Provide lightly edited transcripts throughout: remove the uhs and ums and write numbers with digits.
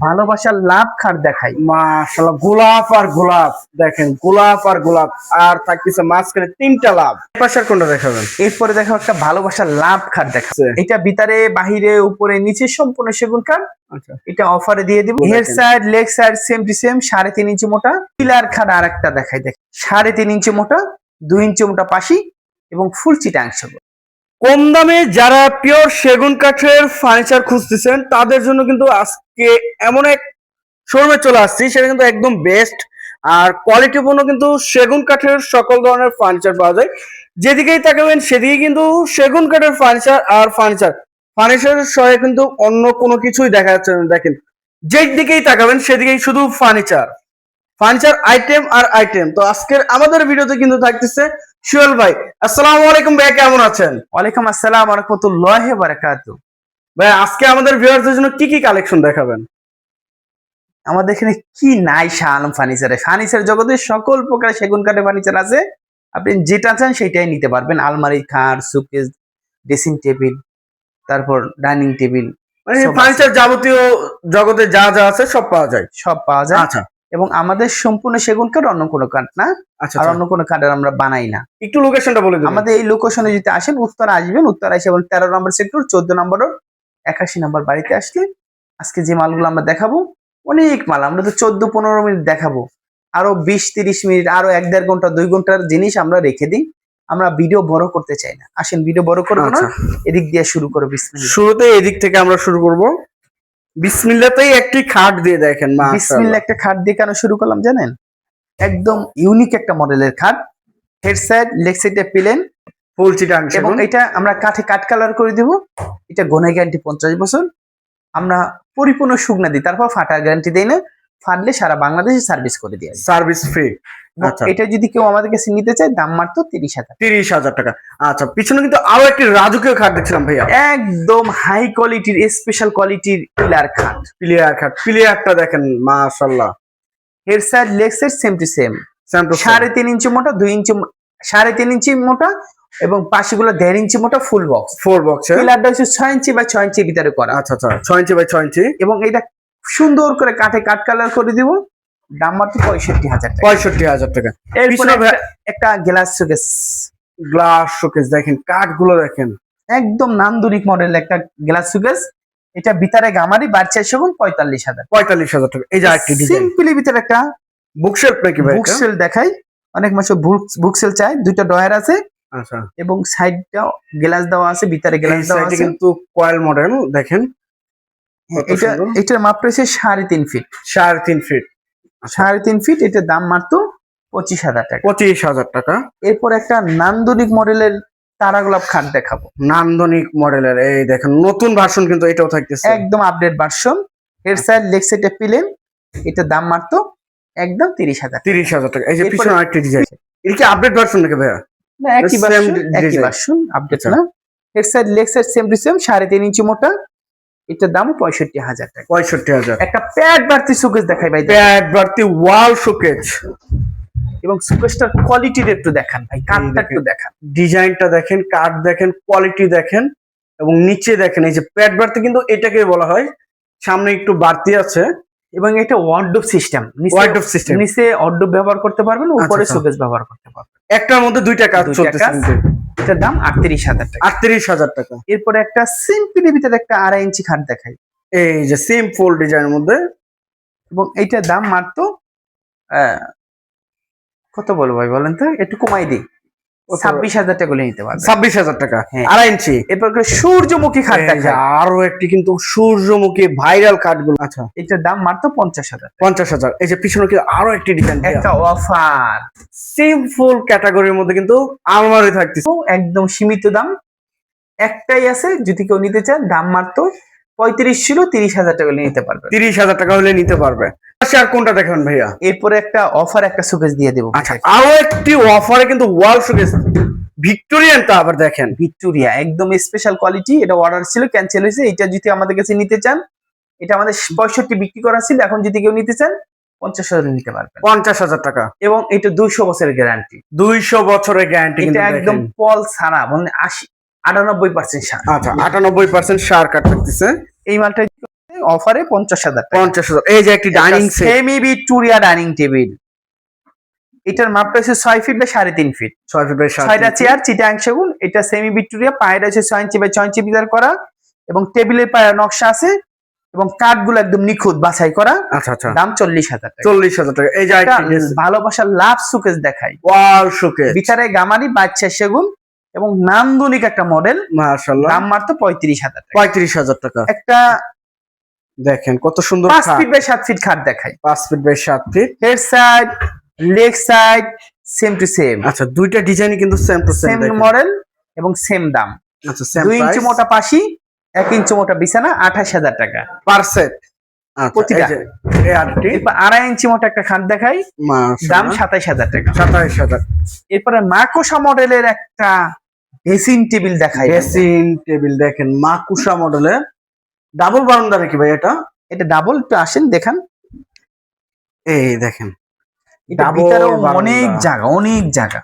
ভালোবাসার লাভ খাট দেখাই। মাশাআল্লাহ, গোলাপ আর গোলাপ দেখেন, গোলাপ আর গোলাপ, আর থাকতেছে মাঝখানে তিনটা লাভ। পাশের কোনটা দেখাবেন? এরপরে দেখো একটা ভালোবাসার লাভ খাট দেখা। এটা ভিতরে বাহিরে উপরে নিচে সম্পূর্ণ সেগুন কাঠ। আচ্ছা, এটা অফারে দিয়ে দিব। Head side leg side same to same 3.5 inch মোটা পিলার খাট। আর একটা দেখাই দেখ, 3.5 ইঞ্চি মোটা 2 ইঞ্চি মোটা পাশি এবং ফুল চিটাং সেগুন। কম দামে যারা পিওর সেগুন কাঠের ফার্নিচার খুঁজতেছেন তাদের জন্য কিন্তু আজকে এমন এক শোরুমে চলে আসছি, সেটা কিন্তু একদম বেস্ট আর কোয়ালিটিপূর্ণ কিন্তু সেগুন কাঠের সকল ধরনের ফার্নিচার পাওয়া যায়। যেদিকেই তাকাবেন সেদিকে কিন্তু সেগুন কাঠের ফার্নিচার আর ফার্নিচারের সঙ্গে কিন্তু অন্য কোনো কিছুই দেখা যাচ্ছে না। দেখেন, যেদিকেই তাকাবেন সেদিকেই শুধু ফার্নিচার আইটেম আর আইটেম। তো আজকের আমাদের ভিডিওতে কিন্তু থাকতেছে সোহেল ভাই। আসসালামু আলাইকুম ভাই, কেমন আছেন? ওয়ালাইকুম আসসালাম ওয়া রাহমাতুল্লাহি ওয়া বারাকাতুহু। ভাই আজকে আমাদের ভিউয়ারদের জন্য কি কি কালেকশন দেখাবেন? আমাদের এখানে কি নাই শাহ আলম ফার্নিচার জগতে সকল প্রকার সেগুন কাঠের ফার্নিচার আছে। আপনি যেটা চান সেটাই নিতে পারবেন। আলমারি, খাট, সুকেস, ড্রেসিং টেবিল, তারপর ডাইনিং টেবিল, মানে ফার্নিচার যাবতীয় জগতে যা যা আছে সব পাওয়া যায়। সব পাওয়া যায়। আচ্ছা, এবং আমাদের সম্পূর্ণ সেগুন কাঠ, অন্য কোনো কাঠ না। আচ্ছা, আর অন্য কোনো কাঠের আমরা বানাই না। একটু লোকেশনটা বলে দিন। আমাদের এই লোকেশনে যদি আসেন, উত্তরা আসবেন, উত্তরা এসে 13 নম্বর সেক্টর, 14 নম্বর, 81 নম্বর বাড়িতে আসলে আজকে যে মালগুলো আমরা দেখাবো অনেক মাল। আমরা তো 14-15 মিনিট দেখাবো, আরো 20-30 মিনিট, আরো 1-1.5 ঘন্টা 2 ঘন্টার জিনিস আমরা রেখে দিই। আমরা ভিডিও বড় করতে চাই না। আসেন, ভিডিও বড় করবো না, এদিক দিয়ে শুরু করো। বিসমিল্লাহ। শুরুতে এদিক থেকে আমরা শুরু করব। বিসমিল্লাহতেই একটি খাট দিয়ে দেখেন, বিসমিল্লাহ একটা খাট দিয়ে কেন শুরু করলাম জানেন? একদম ইউনিক একটা মডেলের খাট। হেড সাইড লেগ সাইডে প্লেন, ফুল চিটাং এবং এটা আমরা কাঠে কাট কালার করে দিব। এটা ঘনের গ্যারান্টি 50 বছর। আমরা পরিপূর্ণ শুকনা দিই, তারপর ফাটার গ্যারান্টি দেই না। ফাটলে সারা বাংলাদেশে সার্ভিস করে দিই, সার্ভিস ফ্রি। আচ্ছা, এটা যদি কেউ আমাদের কাছে নিতে চায়, দাম মাত্র 30,000। 30,000 টাকা। আচ্ছা, পিছনে কিন্তু আরো একটি রাজকীয় খাট দেখছিলাম ভাইয়া, একদম হাই কোয়ালিটির স্পেশাল কোয়ালিটির পিলার খাট। প্লেয়ারটা দেখেন, মাশাআল্লাহ। Head side leg side same to same 3.5 inch মোটা, 2 ইঞ্চি 3.5 ইঞ্চি মোটা, এবং পাশেগুলো 1.5 ইঞ্চি মোটা ফুল বক্স। পিলারটা হচ্ছে 6 ইঞ্চি বাই 6 ইঞ্চি ভিতরে করা। আচ্ছা, 6 ইঞ্চি বাই 6 ইঞ্চি। এবং এটা সুন্দর করে কাঠে কাট কালার করে দিব। দাম মাত্র 65,000 টাকা। 65,000 টাকা। এরপরে একটা গ্লাস শোকেস দেখেন, কাঠগুলো দেখেন, একদম নান্দনিক মডেল একটা গ্লাস শোকেস। এটা ভিতরে গামারি, বাচ্চা সেগুন 45,000। 45,000 টাকা। এই যে আরেকটি ডিজাইন, সিম্পলি ভিতরে একটা বুকশেলফ নাকি ভাই? বুকশেল দেখাই। অনেক মানুষ বুকশেল চায়। দুইটা ডয়ার আছে। আচ্ছা, এবং সাইডটা গ্লাস দেওয়া আছে, ভিতরে গ্লাস দেওয়া আছে। কিন্তু কয়েল মডেল দেখেন। এটার মাপ রয়েছে 3.5 ফিট। 3.5 ফিট। 3.5 ফিট। এটার দাম মাত্র 25,000 টাকা। 25,000 টাকা। এরপর একটা নান্দনিক মডেলের তারা গোলাপ খাট দেখাবো। নান্দনিক মডেলের, এই দেখেন নতুন ভার্সন কিন্তু এটাও থাকতেছে, একদম update version. Head side leg সাইডে প্লেন। এটার দাম মাত্র একদম 30,000। 30,000 টাকা। এই যে পিছনে আরেকটি ডিজাইন, এটা কি আপডেট ভার্সন নাকি ভাইয়া? না, একই ভার্সন, আপডেট না। Head side leg side same to same 3.5 inch মোটা। এটার দাম 65,000 টাকা। 65,000। একটা প্যাড বাড়তি শোকেস দেখাই ভাই। প্যাড বাড়তি ওয়াল শোকেস, এবং শোকেসটার কোয়ালিটির একটু দেখান ভাই, কাঠটা একটু দেখান, ডিজাইনটা দেখেন, কাঠ দেখেন, কোয়ালিটি দেখেন, এবং নিচে দেখেন এই যে প্যাড বাড়তি, কিন্তু এটাকে বলা হয়। সামনে একটু বাড়তি আছে, এবং এটা ওয়ার্ডরোব সিস্টেম। নিচে ওয়ার্ডরোব ব্যবহার করতে পারবেন, উপরে শোকেস ব্যবহার করতে পারবেন। একটার মধ্যে দুইটা কাজ চলতেছে। এটার দাম 38,000 টাকা। 38,000 টাকা। এরপরে একটা সিম্পলি ভিতরে একটা 2.5 ইঞ্চি খাট দেখাই, এই যে সিম্পল ডিজাইনের মধ্যে। এবং এইটার দাম মাত্র কত বলবো ভাই বলেন তো, একটু কমাই দিই, 26,000 টাকা নিতে পারবেন। 26,000 টাকা, 2.5 ইঞ্চি। এরপর সূর্যমুখী খাট দেখাই, আরো একটি কিন্তু সূর্যমুখী ভাইরাল কাঠগুলো। আচ্ছা, এটার দাম মাত্র 50,000। 50,000। এই যে পিছনে কি আরো একটি ডিজাইন, একটা অফার। সিম্পল ক্যাটাগরির মধ্যে কিন্তু আলমারি থাকতেছে, একদম সীমিত দাম। একটাই আছে, যদি কেউ নিতে চান, দাম মাত্র 35 ছিল, 30,000 টাকা নিতে পারবে। 30,000 টাকা হলে নিতে পারবে। আচ্ছা, আর কোনটা দেখাবেন ভাইয়া? এরপরে একটা অফার, একটা শোকেস দিয়ে দেবো। আচ্ছা, আরো একটি অফারে কিন্তু ওয়াল শোকেস, ভিক্টোরিয়ান। তা আবার দেখেন, ভিক্টোরিয়া একদম স্পেশাল কোয়ালিটি। এটা অর্ডার ছিল, ক্যান্সেল হয়েছে। এটা যদি আমাদের কাছে নিতে চান, এটা আমাদের 65 বিক্রি করা ছিল, এখন যদি কেউ নিতে চান 50,000 নিতে পারবেন। 50,000 টাকা। এবং এটা 200 বছরের গ্যারান্টি। 200 বছরের গ্যারান্টি। এটা একদম পল ছাড়া, মানে 98% সার। আচ্ছা, 98% সার কাট থাকতেছে। এই মালটা অফারে 50,000 টাকা। 50,000। এই যে একটি dining set, semi Victoria dining table, এটার মাপটা হচ্ছে 6 ফিট বা 3.5 ফিট। 6 ফিট বাই 6টা চেয়ার চিটাং সেগুন, এটা সেমি ভিক্টোরিয়া, পায়ের আছে 6 ইঞ্চি বাই 6 ইঞ্চি বিদার করা, এবং টেবিলের পায়ে নকশা আছে, এবং কাঠগুলো একদম নিখুঁত বাছাই করা। আচ্ছা আচ্ছা, দাম 40,000 টাকা। 40,000 টাকা। এই যে একটা আরেকটি ভালোবাসার লাভ সুকেস দেখাই, ওয়াল শোকেস, ভিতরে গামারি বাচ্চা সেগুন এবং নান্দনিক একটা মডেল। মাশাআল্লাহ, দাম মাত্র 35,000 টাকা। 35,000 টাকা। একটা দেখেন কত সুন্দর 5 খাট, ফিট বাই 7 ফিট খাট দেখাই, 5 feet by 7 feet. Head side leg side same to same, আচ্ছা, দুইটা ডিজাইনই কিন্তু same to same same model এবং সেম দাম। আচ্ছা, সেম 2 ইঞ্চি প্রাইস মোটা পাশি, 1 ইঞ্চি মোটা বিছানা, 28,000 টাকা পার সেট। আচ্ছা, প্রতিটা। এই যে এই আরটি এরপর 2.5 ইঞ্চি মোটা একটা খাট দেখাই, দাম মাশাআল্লাহ 27,000 টাকা। 27,000। এরপরে মাকোসা মডেলের একটা ড্রেসিং টেবিল দেখাই, ড্রেসিং টেবিল দেখেন মাকুসা মডেলের, ডাবল বারান্দা নাকি ভাই এটা? এটা ডাবল, একটু আসেন দেখান। এই দেখেন এটা Double ভিতরেও বারান্দা। অনেক জায়গা, অনেক জায়গা।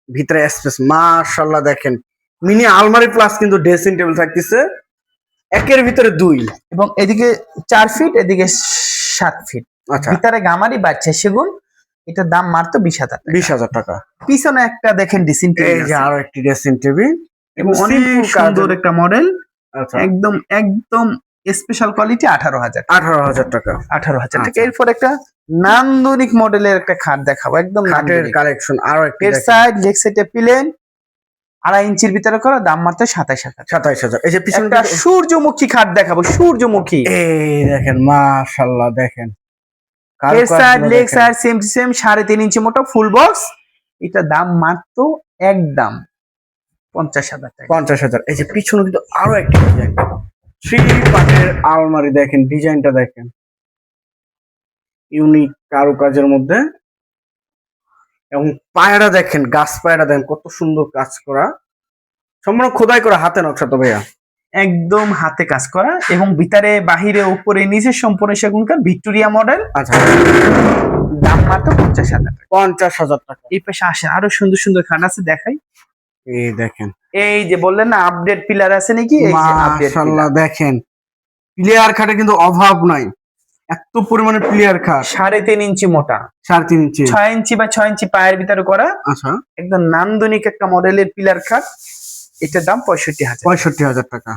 ভিতরে স্পেস মাশাআল্লাহ দেখেন, মিনি আলমারি প্লাস কিন্তু ড্রেসিং টেবিল থাকতেছে, একের ভিতরে দুই। এবং এদিকে 4 ফিট, এদিকে 7 ফিট, আচ্ছা, ভিতরে গামারি বাচ্চা সেগুন, এটার দাম মাত্র 20,000 টাকা। 20,000 টাকা। পিছনে একটা দেখেন ড্রেসিং এই টেবিল যে আছে, আরো একটি ড্রেসিং টেবিল এবং অনেক simple সুন্দর কাজের। একটা মডেল, আচ্ছা, একদম একদম স্পেশাল কোয়ালিটি। 18,000 টাকা। 18,000 টাকা 18,000 টাকা। আচ্ছা। এরপর একটা নান্দনিক মডেলের একটা খাট দেখাবো, একদম খাটের কালেকশন আরো একটি হেড সাইড লেগ সাইডে প্লেন, 2.5 ইঞ্চির ভিতরে করা, দাম মাত্র 27,000। 27,000। এই যে পিছনে একটা সূর্যমুখী খাট দেখাবো, সূর্যমুখী, এই দেখেন মাশাআল্লাহ দেখেন, হেড সাইড কারুকাজগুলো লেগ দেখেন। Side same to same, 3.5 inch মোটা ফুল বক্স, এটা দাম মাত্র একদম 50,000 টাকা। 50,000। এই যে পিছনে কিন্তু আরো একটি ডিজাইন, 3 পার্টের আলমারি দেখেন, ডিজাইনটা দেখেন ইউনিক কারুকাজের মধ্যে, এবং পায়রা দেখেন, গাছ পায়রা দেখেন কত সুন্দর কাজ করা, সম্পূর্ণ খোদাই করা হাতে নকশা তো ভাইয়া। একদম হাতে কাজ করা, এবং ভিতরে বাহিরে উপরে নিচে সম্পূর্ণ সেগুনকার ভিক্টোরিয়া মডেল। আচ্ছা, দাম মাত্র 50,000 টাকা। 50,000 টাকা। এই পাশে আসেন, আরো সুন্দর সুন্দর খাট আছে দেখাই। এই দেখেন এই যে বললেন না আপডেট পিলার আছে নাকি, এই যে আপডেট মাশাআল্লাহ দেখেন, প্লেয়ার খাটে কিন্তু অভাব নাই, এত পরিমাণে প্লেয়ার খাট, 3.5 ইঞ্চি মোটা, 3.5 ইঞ্চি। 6 ইঞ্চি বা 6 ইঞ্চি পায়ের ভিতরে করা, আচ্ছা, একদম নান্দনিক একটা মডেলের পিলার খাট, এটার দাম 65,000। 65,000 টাকা।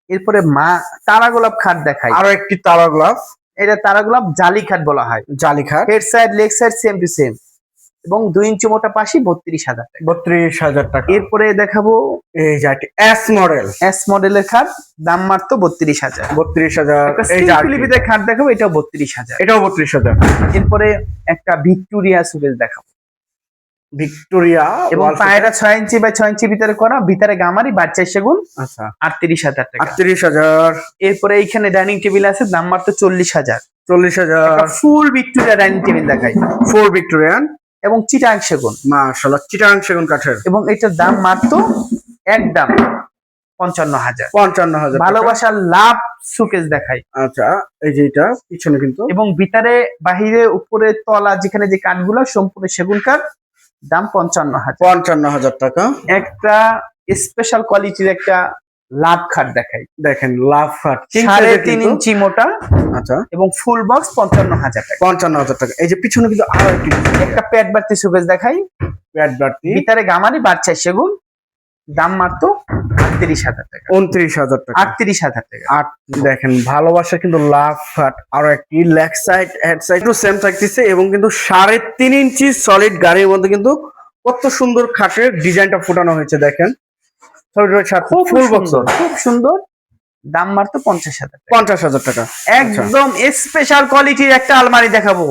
এরপরে মা তারা গোলাপ খাট দেখাই, আরো একটি তারা গ্লাস, এটা তারা গোলাপ জালি খাট বলা হয়। জালি খাট, head side leg side same to same, এবং 2 ইঞ্চি মোটা পাশি, 32,000 টাকা। 32,000 টাকা। এরপরে দেখাবো এই যে একটি এস মডেল, এস মডেলের খাট, দাম মাত্র 32,000। 32,000। একটা এই যে সিম্পলিতে খাট দেখাবো, এটাও 32,000। এটাও 32,000। এরপরে একটা ভিক্টোরিয়া সুকেস দেখাবো, ভিক্টোরিয়া এবং ওয়াল পায়রা 6 ইঞ্চি বাই 6 ইঞ্চি ভিতরে করা, ভিতরে গামারি বাচ্চা সেগুন, আচ্ছা, 38,000 টাকা। 38,000। এরপরে এইখানে ডাইনিং টেবিল আছে, দাম মাত্র 40,000। 40,000। ফুল ভিক্টোরিয়া ডাইনিং টেবিল দেখাই, 4 ভিক্টোরিয়ান, এবং চিটাং সেগুন, মাশাআল্লাহ চিটাং সেগুন কাঠের, এবং এটার দাম মাত্র একদম 55,000। 55,000 টাকা। ভালোবাসার লাভ সুকেস দেখাই, আচ্ছা, এই যে এটা পিছনে কিন্তু এবং ভিতরে বাহিরে উপরে তলা যেখানে যে কাঠগুলো সম্পূর্ণ সেগুন কাঠ, দাম 55,000। 55,000 টাকা। একটা স্পেশাল কোয়ালিটির একটা লাভ খাট দেখাই, দেখেন লাভ খাট, 3.5 ইঞ্চি মোটা, আচ্ছা, এবং ফুল বক্স 55,000 টাকা। 55,000 টাকা। এই যে পিছনে কিন্তু আরো একটি একটা পেট বাড়তি সুকেস দেখাই, প্যাড বাড়তি, ভিতরে গামারি বাচ্চা সেগুন, দাম মাত্র 38,000 টাকা। 29,000 টাকা। 38,000 টাকা। আর দেখেন ভালোবাসা কিন্তু লাভ খাট, আরো একটি leg side head side to same থাকতেছে, এবং কিন্তু 3.5 ইঞ্চি সলিড গাড়ির মধ্যে কিন্তু কত সুন্দর খাটের ডিজাইনটা ফুটানো হয়েছে দেখেন, খুব ফুল বক্স, সুন্দর, খুব সুন্দর, দাম মাত্র 50,000 টাকা। 50,000 টাকা। একদম স্পেশাল কোয়ালিটির একটা আলমারি দেখাবো,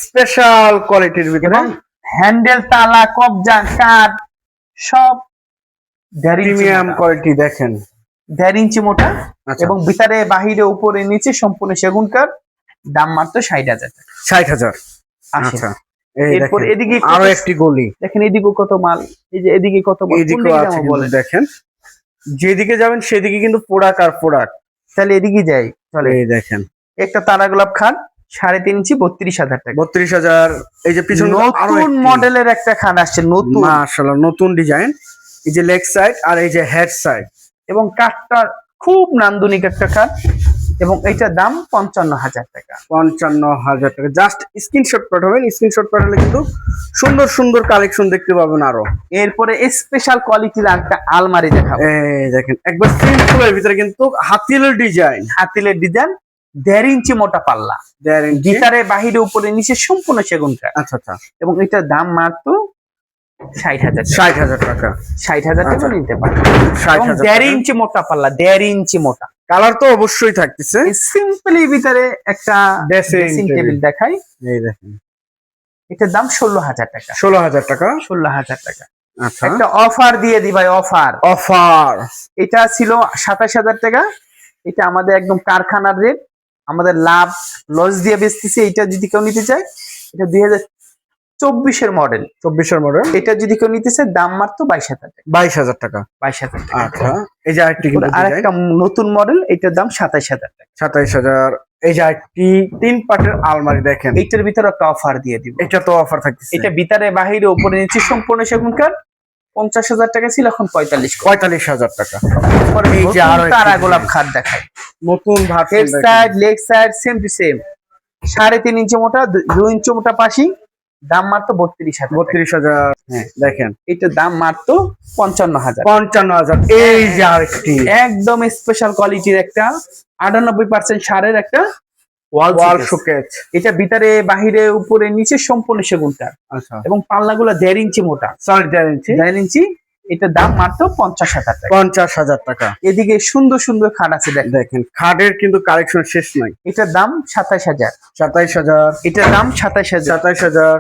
স্পেশাল কোয়ালিটির ভিতরে, এবং হ্যান্ডেল তালা কবজা কাঠ সব প্রিমিয়াম কোয়ালিটি দেখেন, 1.5 ইঞ্চি মোটা, আচ্ছা, এবং ভিতরে বাহিরে উপরে নিচে সম্পূর্ণ সেগুন কাঠ, দাম মাত্র 60,000 টাকা। 60,000। আসেন। আচ্ছা, এই এরপর দেখেন এদিকে আরো একটি গলি, দেখেন এদিকে কত মাল, এই যে এদিকে কত মাল, কোন এইদিকেও দিকে আছে যাবো কিন্তু বলেন? দেখেন, যেদিকে যাবেন সেদিকে কিন্তু প্রোডাক্ট আর প্রোডাক্ট। তাহলে এদিকে যাই, চলে। এই দেখেন একটা তারা গোলাপ খাট, 3.5 ইঞ্চি, 32,000 টাকা। 32,000। এই যে পিছনে আরো নতুন মডেলের একটা খাট আসছে, নতুন, মাশাআল্লাহ নতুন ডিজাইন, এই যে লেগ সাইড আর এই যে হেড সাইড, এবং কাঠটা খুব নান্দনিক একটা খাট, এবং এটার দাম 55,000 টাকা। 55,000 টাকা। জাস্ট স্ক্রিনশট পাঠাবেন, স্ক্রিনশট পাঠালে কিন্তু সুন্দর সুন্দর কালেকশন দেখতে পাবেন আরো। এরপরে স্পেশাল কোয়ালিটির একটা আলমারি দেখাবো। এই দেখেন একবার সিম্পলের ভিতরে কিন্তু হাতিলের ডিজাইন, হাতিলের ডিজাইন, 1.5 ইঞ্চি মোটা পাল্লা, গিটারে বাহিরে উপরে নিচে সম্পূর্ণ সেগুন কাঠ। আচ্ছা আচ্ছা। এবং এটার দাম মাত্র 60,000 টাকা। 60,000 টাকা। 60,000 টাকা নিতে পারবেন। 60,000 1.5 ইঞ্চি মোটা পাল্লা, 1.5 ইঞ্চি মোটা। কালার তো অবশ্যই থাকতেছে। সিম্পলি ভিতরে একটা ড্রেসিং টেবিল দেখাই। এই দেখেন এটার দাম 16,000 টাকা। 16,000 টাকা। 16,000 টাকা। আচ্ছা, একটা অফার দিয়ে দি ভাই, অফার। অফার এটা ছিল 27,000 টাকা। এটা আমাদের একদম কারখানার রেট, আমাদের লাভ লস দিয়ে বেচতেছি। এটা যদি কেউ নিতে চায়, এটা 2024-এর মডেল। 24-এর মডেল। এটা যদি কেউ নিতে চায়, দাম মাত্র 22,000 টাকা। 22,000 টাকা। 22,000 টাকা। আচ্ছা, এই যে আরেকটি কিন্তু আরেকটা নতুন মডেল, এটার দাম 27,000 টাকা। 27,000। এই যে আরেকটি 3 পাটের আলমারি দেখেন, এইটার ভিতরে একটা অফার দিয়ে দিব। এটা তো অফার থাকতেছে। এটা ভিতরে বাহিরে উপরে নিচে সম্পূর্ণ সেগুন কাঠ। 50,000 টাকা ছিল, এখন 45,000 টাকা। এই যে আরো তারা গোলাপ খাট দেখাই। নতুন head side, leg side same to same, 3.5 inch মোটা, 2 ইঞ্চি মোটা পাশি। দাম মাত্র 32,000। 32,000। হ্যাঁ দেখেন, এটার দাম মাত্র 55,000। 55,000। এই যে আরেকটি একদম স্পেশাল কোয়ালিটির একটা 98% সারের একটা ওয়াল শোকেস। এটা ভিতরে বাহিরে উপরে নিচে সম্পূর্ণ সেগুন কাঠ। আচ্ছা, এবং পাল্লাগুলো 1.5 ইঞ্চি মোটা, সরি 1.5 ইঞ্চি। 1.5 ইঞ্চি। এটার দাম মাত্র 50,000 টাকা। 50,000 টাকা। এদিকে সুন্দর সুন্দর খাট আছে দেখেন, খাটের কিন্তু কালেকশন শেষ নাই। এটার দাম 27,000। 27,000। এটার দাম 27,000। 27,000।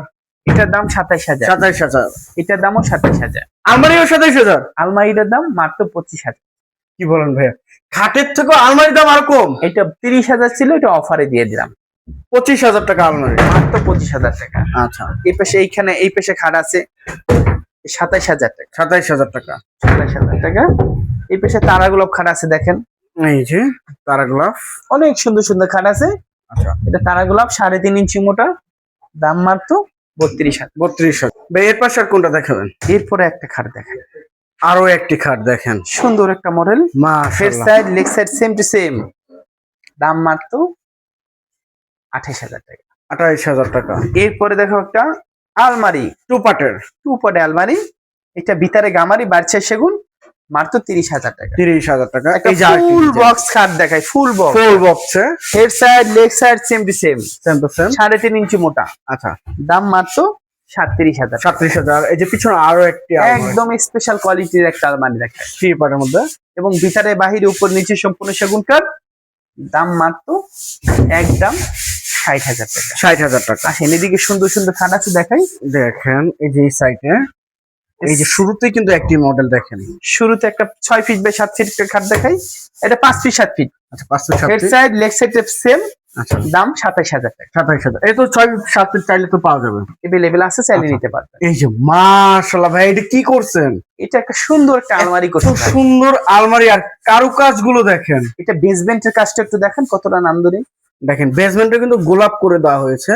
এটার দাম 27,000। 27,000। এটার দামও 27,000। আলমারিও 27,000। আলমারিটার দাম মাত্র 25,000। কি বলেন ভাইয়া, খাটের থেকে আলমারির দাম আর কম? এটা 30,000 ছিল, এটা অফারে দিয়ে দিলাম 25,000 টাকা আলমারি, মাত্র 25,000 টাকা। আচ্ছা, এই পাশে এইখানে এই পাশে খাট আছে 27,000 টাকা। 27,000 টাকা। 27,000 টাকা। এই পাশে তারা গোলাপ খাট আছে দেখেন, এই যে তারা গোলাপ, অনেক সুন্দর সুন্দর খাট আছে। আচ্ছা, এটা তারা গোলাপ, 3.5 ইঞ্চি মোটা, দাম মাত্র 32,000। 32,000। ভাই এর পাশে আর কোনটা দেখাবেন? এরপরে একটা খাট দেখাই, আরো একটি খাট দেখেন, সুন্দর একটা মডেল। হেড মাশাআল্লাহ। Side, leg side same to same, দাম মাত্র 28,000 টাকা। 28,000 টাকা। এরপরে দেখো একটা আলমারি, 2 পাটের, 2 পট আলমারি। এটা ভিতরে গামারি, বাড়ছে সেগুন, মাত্র 30,000 টাকা। 30,000 টাকা। একটা এই যে আরেকটি ফুল বক্স খাট দেখাই, ফুল বক্স। ফুল বক্সে head side, leg side same to same, same to same. 3.5 inch মোটা, আচ্ছা, দাম মাত্র 37,000। 37,000। এই যে পিছনে আরো একটি আলমারি, একদম স্পেশাল কোয়ালিটির একটা আলমারি দেখায়, 3 পাটের মধ্যে। এবং ভিতরে বাহিরে উপর নিচে সম্পূর্ণ সেগুন কাঠ, দাম মাত্র একদম 60,000 টাকা। 60,000 টাকা। আসেন, এদিকে সুন্দর সুন্দর খাট আছে দেখাই। দেখেন এই যে এই সাইডে, এই যে শুরুতেই কিন্তু একটি মডেল দেখেন, শুরুতে একটা 6 ফিট বাই 7 ফিট খাট দেখাই। এটা 5 ফিট 7 ফিট। আচ্ছা, 5 থেকে 7 head feet. Side, leg side same, আচ্ছা, দাম 27,000 টাকা। 27,000। এই তো 6-7 ফিট চাইলে তো পাওয়া যাবে, এভেলেবেল আছে, চাইলে আচ্ছা। নিতে পারবেন। এই যে মাশাআল্লাহ ভাই, এটা কি করছেন? এটা একটা সুন্দর একটা আলমারি খুব করতে পারেন। সুন্দর আলমারি, আর কারুকাজ গুলো দেখেন। এটা বেসমেন্টের কাজটা একটু দেখেন কতটা নান্দনিক। দেখেন বেসমেন্টে কিন্তু গোলাপ করে দেওয়া হয়েছে,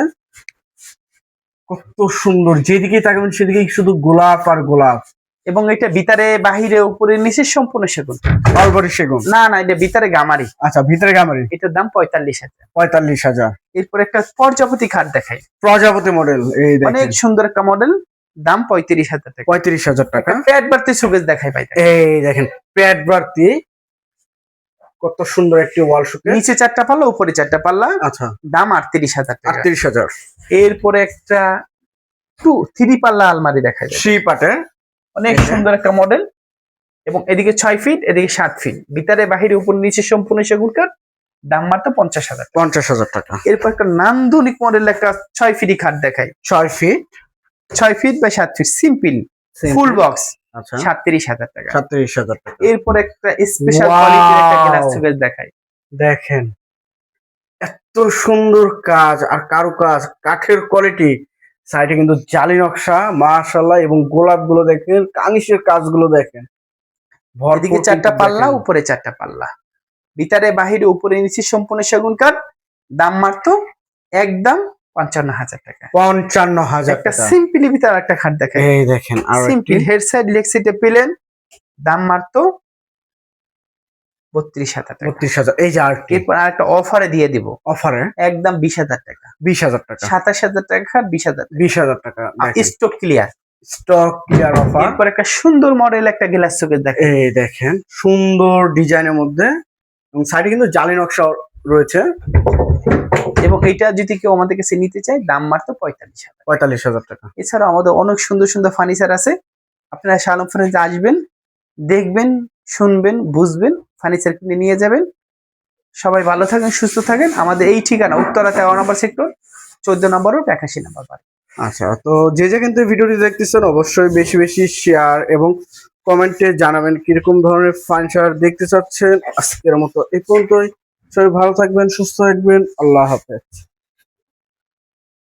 কত সুন্দর। যেদিকে তাকাবেন সেদিকে শুধু গোলাপ আর গোলাপ। এবং এটা ভিতরে বাহিরে উপরে নিচে সম্পূর্ণ সেগুন। অলবারি সেগুন? না না, এটা ভিতরে গামারি। আচ্ছা, ভিতরে গামারি। এটার দাম 45,000। 45,000। এরপর একটা প্রজাপতি খাট দেখাই, প্রজাপতি মডেল, এই অনেক দেখেন সুন্দর একটা মডেল, দাম 35,000 টাকা। 35,000 টাকা। পেট বাড়তি সুকেস দেখাই ভাই, এই দেখেন পেট বাড়তি, কত সুন্দর একটি ওয়াল শোকেস। নিচে 4টা পাল্লা, উপরে 4টা পাল্লা, আচ্ছা, দাম 38,000 টাকা। 38,000। এরপরে একটা 3 পাল্লা আলমারি দেখাই যায়, 3 পাটে, অনেক সুন্দর একটা মডেল। এবং এদিকে 6 ফিট, এদিকে 7 ফিট, ভিতরে বাহিরে উপর নিচে সম্পূর্ণ সেগুন কাঠ, দাম মাত্র 50,000। 50,000 টাকা। এরপর একটা নান্দনিক মডেল একটা 6 ফিটি খাট দেখাই, 6 feet, 6 feet by 7 feet, simple full box, আচ্ছা, 37,000 টাকা। 37,000 টাকা। এরপর একটা স্পেশাল Wow! কোয়ালিটির একটা গ্লাস সুকেস দেখাই, দেখেন এত সুন্দর কাজ আর কারুকাজ, কাঠের কোয়ালিটি, সাইডে কিন্তু জালি নকশা মাশাআল্লাহ, এবং গোলাপ গুলো দেখেন, কানিশের কাজগুলো দেখেন। এদিকে 4টা পাল্লা, উপরে 4টা পাল্লা, ভিতরে বাহিরে উপরে নিচে সম্পূর্ণ সেগুন কাঠ, দাম মাত্র একদম 55,000 টাকা। 55,000 একটা টাকা। সিম্পলি ভিতরে একটা খাট দেখাই, এই দেখেন আর সিম্পল হেড সাইড, লেগ সাইডে পেলেন, দাম মাত্র 32,000 টাকা। 32,000। এই যে আরেকটি এরপর আর একটা অফারে দিয়ে দিব, অফারে একদম 20,000 টাকা, 20,000 টাকা, 27,000 টাকা, 20,000 টাকা, 20,000 টাকা। Stock clear. Stock clear offer. এরপর একটা সুন্দর মডেল একটা গ্লাস শোকেস দেখেন, এই দেখেন সুন্দর ডিজাইনের মধ্যে এবং সাইডে কিন্তু জালি নকশা রয়েছে। এবং এটা যদি কেউ আমাদের কাছে নিতে চায় দাম মাত্র 45,000। 45,000 টাকা। এছাড়াও আমাদের অনেক সুন্দর সুন্দর ফার্নিচার আছে, আপনারা শালম ফার্নিচারে আসবেন, দেখবেন, শুনবেন, বুঝবেন, ফার্নিচার কিনে নিয়ে যাবেন। সবাই ভালো থাকেন, সুস্থ থাকেন। আমাদের এই ঠিকানা উত্তরা 13 নম্বর সেক্টর, 14 নম্বর রোড, 81 নম্বর বাড়ি। আচ্ছা, তো যে কিন্তু ভিডিওটি দেখতেছেন অবশ্যই বেশি বেশি শেয়ার এবং কমেন্টে জানাবেন কিরকম ধরনের ফার্নিচার দেখতে চাচ্ছেন। আজকের মতো এই পর্যন্তই। সবাই ভালো থাকবেন, সুস্থ থাকবেন। আল্লাহ হাফেজ।